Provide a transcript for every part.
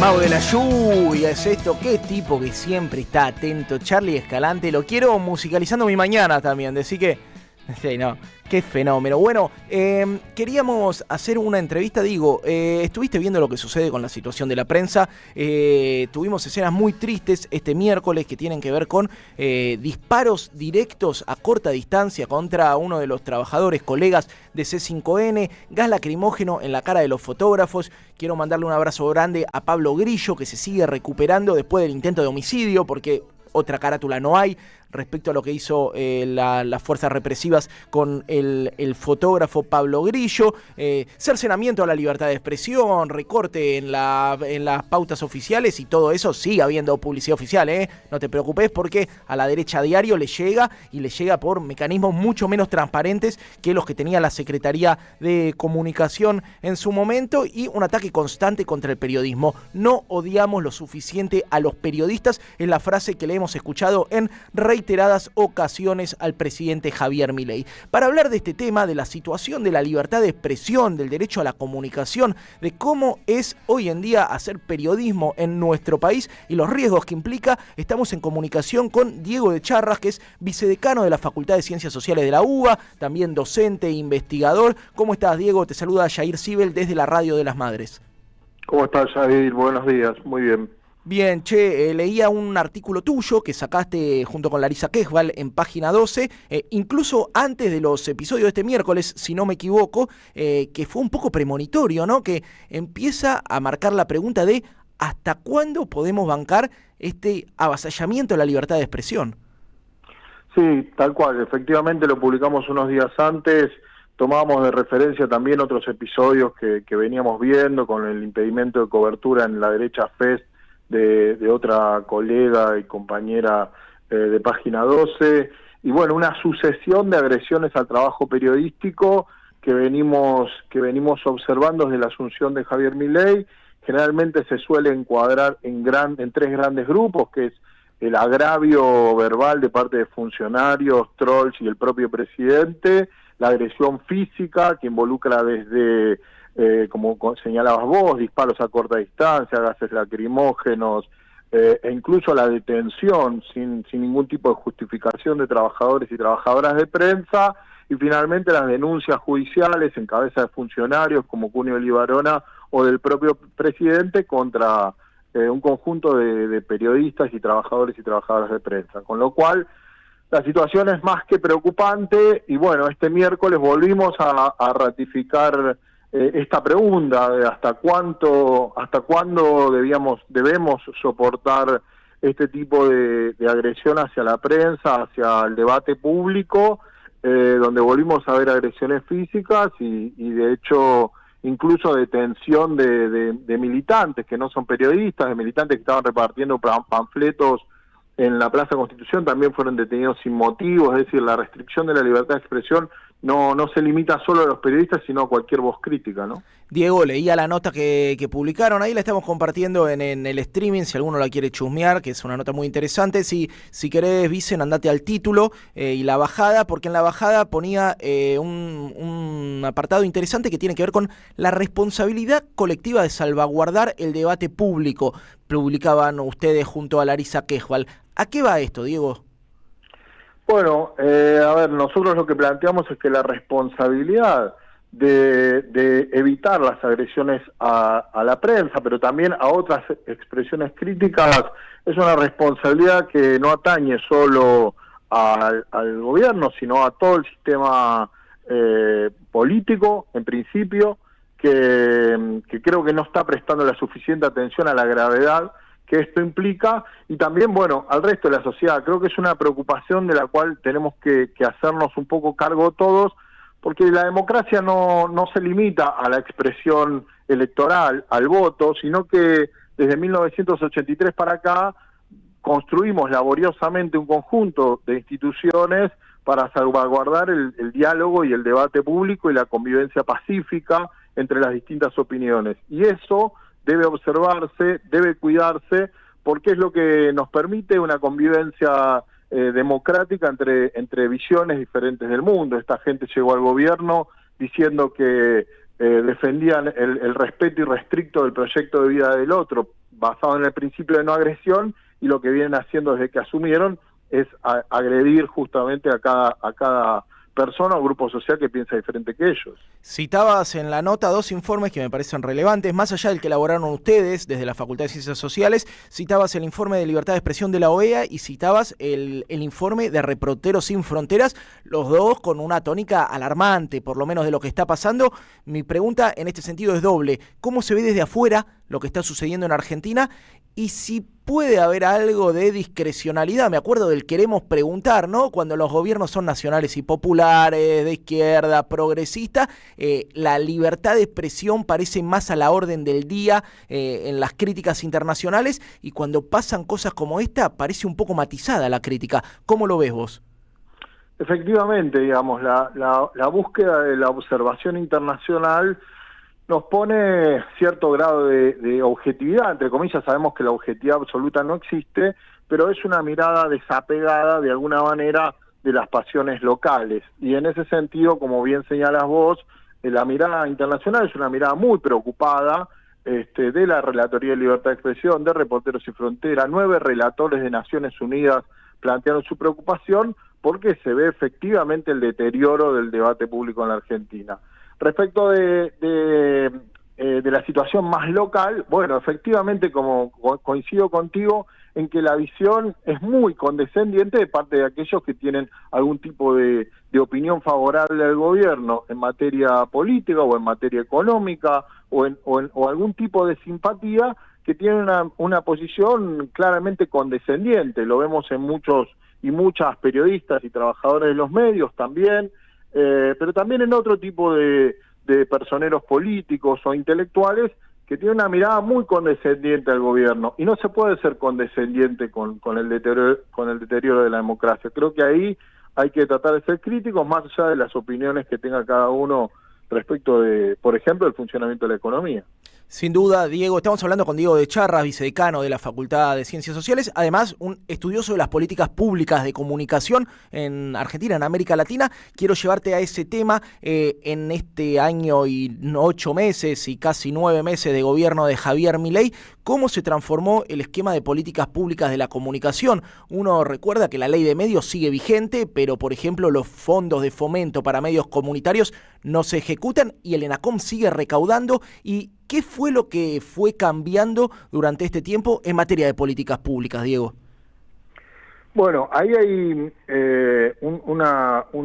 Mago de la lluvia, es esto, qué tipo que siempre está atento, Charlie Escalante, lo quiero musicalizando mi mañana también, decir que, sí, no, qué fenómeno. Bueno, queríamos hacer una entrevista, estuviste viendo lo que sucede con la situación de la prensa, tuvimos escenas muy tristes este miércoles que tienen que ver con disparos directos a corta distancia contra uno de los trabajadores, colegas de C5N, gas lacrimógeno en la cara de los fotógrafos. Quiero mandarle un abrazo grande a Pablo Grillo, que se sigue recuperando después del intento de homicidio, porque otra carátula no hay respecto a lo que hizo las fuerzas represivas con el fotógrafo Pablo Grillo, cercenamiento a la libertad de expresión, recorte en las pautas oficiales, y todo eso sigue habiendo publicidad oficial, no te preocupes, porque a la derecha a diario le llega, y le llega por mecanismos mucho menos transparentes que los que tenía la Secretaría de Comunicación en su momento, y un ataque constante contra el periodismo. No odiamos lo suficiente a los periodistas, es la frase que le hemos escuchado en reiteradas ocasiones al presidente Javier Milei. Para hablar de este tema, de la situación de la libertad de expresión, del derecho a la comunicación, de cómo es hoy en día hacer periodismo en nuestro país y los riesgos que implica, estamos en comunicación con Diego de Charras, que es vicedecano de la Facultad de Ciencias Sociales de la UBA, también docente e investigador. ¿Cómo estás, Diego? Te saluda Jair Sibel desde la Radio de las Madres. ¿Cómo estás, Jair? Buenos días, muy bien. Bien, leía un artículo tuyo que sacaste junto con Larisa Quejval en Página 12, incluso antes de los episodios de este miércoles, si no me equivoco, que fue un poco premonitorio, ¿no? Que empieza a marcar la pregunta de ¿hasta cuándo podemos bancar este avasallamiento a la libertad de expresión? Sí, tal cual, efectivamente lo publicamos unos días antes, tomábamos de referencia también otros episodios que veníamos viendo con el impedimento de cobertura en la derecha FES de otra colega y compañera de Página 12, y bueno, una sucesión de agresiones al trabajo periodístico que venimos observando desde la asunción de Javier Milei. Generalmente se suele encuadrar en tres grandes grupos, que es el agravio verbal de parte de funcionarios, trolls y el propio presidente, la agresión física, que involucra desde como señalabas vos, disparos a corta distancia, gases lacrimógenos, e incluso la detención sin ningún tipo de justificación de trabajadores y trabajadoras de prensa, y finalmente las denuncias judiciales en cabeza de funcionarios como Cunio Libarona o del propio presidente contra un conjunto de periodistas y trabajadores y trabajadoras de prensa. Con lo cual, la situación es más que preocupante, y bueno, este miércoles volvimos a ratificar esta pregunta de hasta cuándo debemos soportar este tipo de agresión hacia la prensa, hacia el debate público, donde volvimos a ver agresiones físicas y de hecho incluso detención de militantes que no son periodistas, de militantes que estaban repartiendo panfletos en la Plaza Constitución, también fueron detenidos sin motivo. Es decir, la restricción de la libertad de expresión no se limita solo a los periodistas, sino a cualquier voz crítica, ¿no? Diego, leía la nota que publicaron, ahí la estamos compartiendo en el streaming, si alguno la quiere chusmear, que es una nota muy interesante. Si querés, Vicen, andate al título y la bajada, porque en la bajada ponía un apartado interesante que tiene que ver con la responsabilidad colectiva de salvaguardar el debate público. Publicaban ustedes junto a Larisa Quejval. ¿A qué va esto, Diego? Bueno, a ver, nosotros lo que planteamos es que la responsabilidad de evitar las agresiones a la prensa, pero también a otras expresiones críticas, es una responsabilidad que no atañe solo al gobierno, sino a todo el sistema político, en principio, que creo que no está prestando la suficiente atención a la gravedad que esto implica, y también, bueno, al resto de la sociedad. Creo que es una preocupación de la cual tenemos que hacernos un poco cargo todos, porque la democracia no se limita a la expresión electoral, al voto, sino que desde 1983 para acá construimos laboriosamente un conjunto de instituciones para salvaguardar el diálogo y el debate público y la convivencia pacífica entre las distintas opiniones. Y eso debe observarse, debe cuidarse, porque es lo que nos permite una convivencia democrática entre visiones diferentes del mundo. Esta gente llegó al gobierno diciendo que defendían el respeto irrestricto del proyecto de vida del otro, basado en el principio de no agresión, y lo que vienen haciendo desde que asumieron es agredir justamente a cada persona o grupo social que piensa diferente que ellos. Citabas en la nota 2 informes que me parecen relevantes, más allá del que elaboraron ustedes desde la Facultad de Ciencias Sociales. Citabas el informe de libertad de expresión de la OEA y citabas el informe de Reporteros Sin Fronteras, los dos con una tónica alarmante, por lo menos de lo que está pasando. Mi pregunta en este sentido es doble: ¿cómo se ve desde afuera lo que está sucediendo en Argentina? Y si puede haber algo de discrecionalidad. Me acuerdo del queremos preguntar, ¿no? Cuando los gobiernos son nacionales y populares, de izquierda, progresista, la libertad de expresión parece más a la orden del día en las críticas internacionales, y cuando pasan cosas como esta parece un poco matizada la crítica. ¿Cómo lo ves vos? Efectivamente, digamos, la búsqueda de la observación internacional nos pone cierto grado de objetividad, entre comillas. Sabemos que la objetividad absoluta no existe, pero es una mirada desapegada de alguna manera de las pasiones locales. Y en ese sentido, como bien señalas vos, la mirada internacional es una mirada muy preocupada, de la Relatoría de Libertad de Expresión, de Reporteros Sin Fronteras. 9 relatores de Naciones Unidas plantearon su preocupación porque se ve efectivamente el deterioro del debate público en la Argentina. Respecto de la situación más local, bueno, efectivamente, como coincido contigo en que la visión es muy condescendiente de parte de aquellos que tienen algún tipo de opinión favorable al gobierno en materia política o en materia económica o algún tipo de simpatía, que tienen una posición claramente condescendiente. Lo vemos en muchos y muchas periodistas y trabajadores de los medios también, pero también en otro tipo de personeros políticos o intelectuales que tienen una mirada muy condescendiente al gobierno, y no se puede ser condescendiente con el deterioro de la democracia. Creo que ahí hay que tratar de ser críticos, más allá de las opiniones que tenga cada uno respecto de, por ejemplo, el funcionamiento de la economía. Sin duda, Diego, estamos hablando con Diego de Charras, vicedecano de la Facultad de Ciencias Sociales, además un estudioso de las políticas públicas de comunicación en Argentina, en América Latina. Quiero llevarte a ese tema en este año y 8 meses y casi 9 meses de gobierno de Javier Milei. ¿Cómo se transformó el esquema de políticas públicas de la comunicación? Uno recuerda que la ley de medios sigue vigente, pero por ejemplo los fondos de fomento para medios comunitarios no se ejecutan y el ENACOM sigue recaudando. ¿Y qué fue lo que fue cambiando durante este tiempo en materia de políticas públicas, Diego? Bueno, ahí hay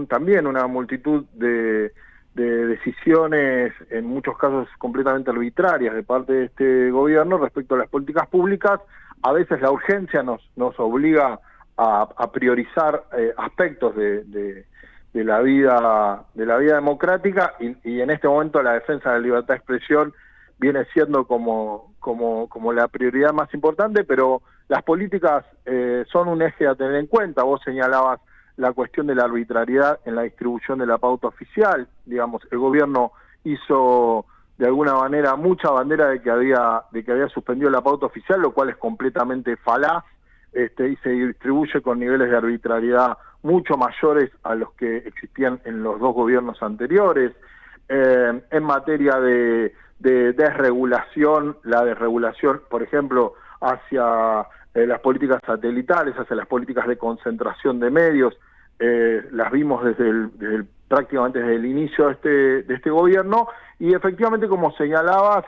también una multitud de decisiones, en muchos casos completamente arbitrarias, de parte de este gobierno respecto a las políticas públicas. A veces la urgencia nos obliga a priorizar aspectos de la vida democrática, y en este momento la defensa de la libertad de expresión viene siendo como la prioridad más importante, pero las políticas son un eje a tener en cuenta. Vos señalabas la cuestión de la arbitrariedad en la distribución de la pauta oficial. Digamos, el gobierno hizo de alguna manera mucha bandera de que había suspendido la pauta oficial, lo cual es completamente falaz, y se distribuye con niveles de arbitrariedad mucho mayores a los que existían en los 2 gobiernos anteriores. En materia de desregulación, la desregulación, por ejemplo, hacia las políticas satelitales, hacia las políticas de concentración de medios, las vimos prácticamente desde el inicio de este gobierno, y efectivamente, como señalabas,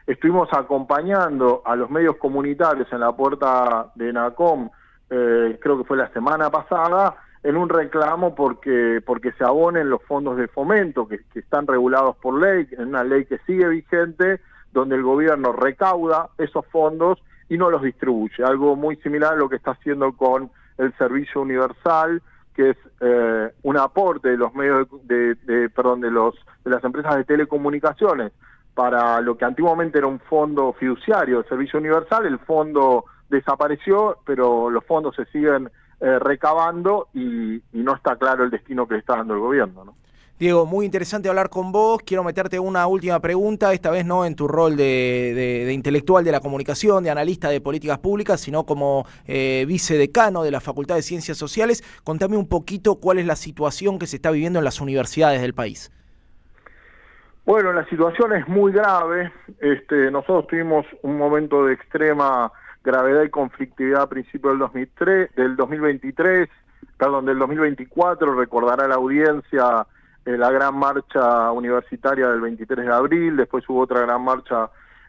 estuvimos acompañando a los medios comunitarios en la puerta de ENACOM, creo que fue la semana pasada, en un reclamo porque se abonen los fondos de fomento que están regulados por ley, en una ley que sigue vigente, donde el gobierno recauda esos fondos y no los distribuye. Algo muy similar a lo que está haciendo con el servicio universal, que es un aporte de los medios de las empresas de telecomunicaciones para lo que antiguamente era un fondo fiduciario, el servicio universal. El fondo desapareció, pero los fondos se siguen recabando y no está claro el destino que le está dando el gobierno, ¿no? Diego, muy interesante hablar con vos. Quiero meterte una última pregunta, esta vez no en tu rol de intelectual de la comunicación, de analista de políticas públicas, sino como vicedecano de la Facultad de Ciencias Sociales. Contame un poquito cuál es la situación que se está viviendo en las universidades del país. Bueno, la situación es muy grave. Nosotros tuvimos un momento de extrema gravedad y conflictividad a principios del 2024. Recordará la audiencia la gran marcha universitaria del 23 de abril, después hubo otra gran marcha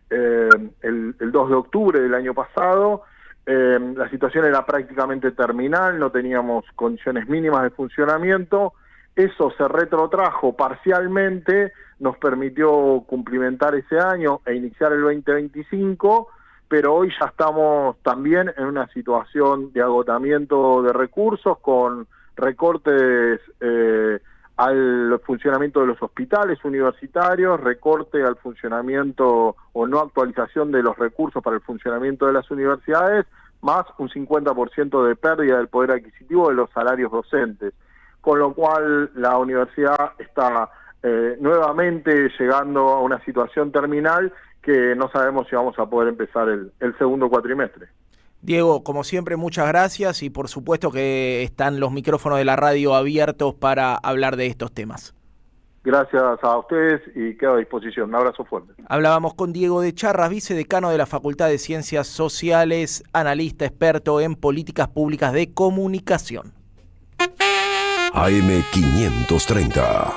el 2 de octubre del año pasado. La situación era prácticamente terminal, no teníamos condiciones mínimas de funcionamiento. Eso se retrotrajo parcialmente, nos permitió cumplimentar ese año e iniciar el 2025, pero hoy ya estamos también en una situación de agotamiento de recursos, con recortes al funcionamiento de los hospitales universitarios, recorte al funcionamiento o no actualización de los recursos para el funcionamiento de las universidades, más un 50% de pérdida del poder adquisitivo de los salarios docentes. Con lo cual la universidad está nuevamente llegando a una situación terminal que no sabemos si vamos a poder empezar el segundo cuatrimestre. Diego, como siempre, muchas gracias y por supuesto que están los micrófonos de la radio abiertos para hablar de estos temas. Gracias a ustedes y quedo a disposición. Un abrazo fuerte. Hablábamos con Diego de Charras, vicedecano de la Facultad de Ciencias Sociales, analista experto en políticas públicas de comunicación. AM 530.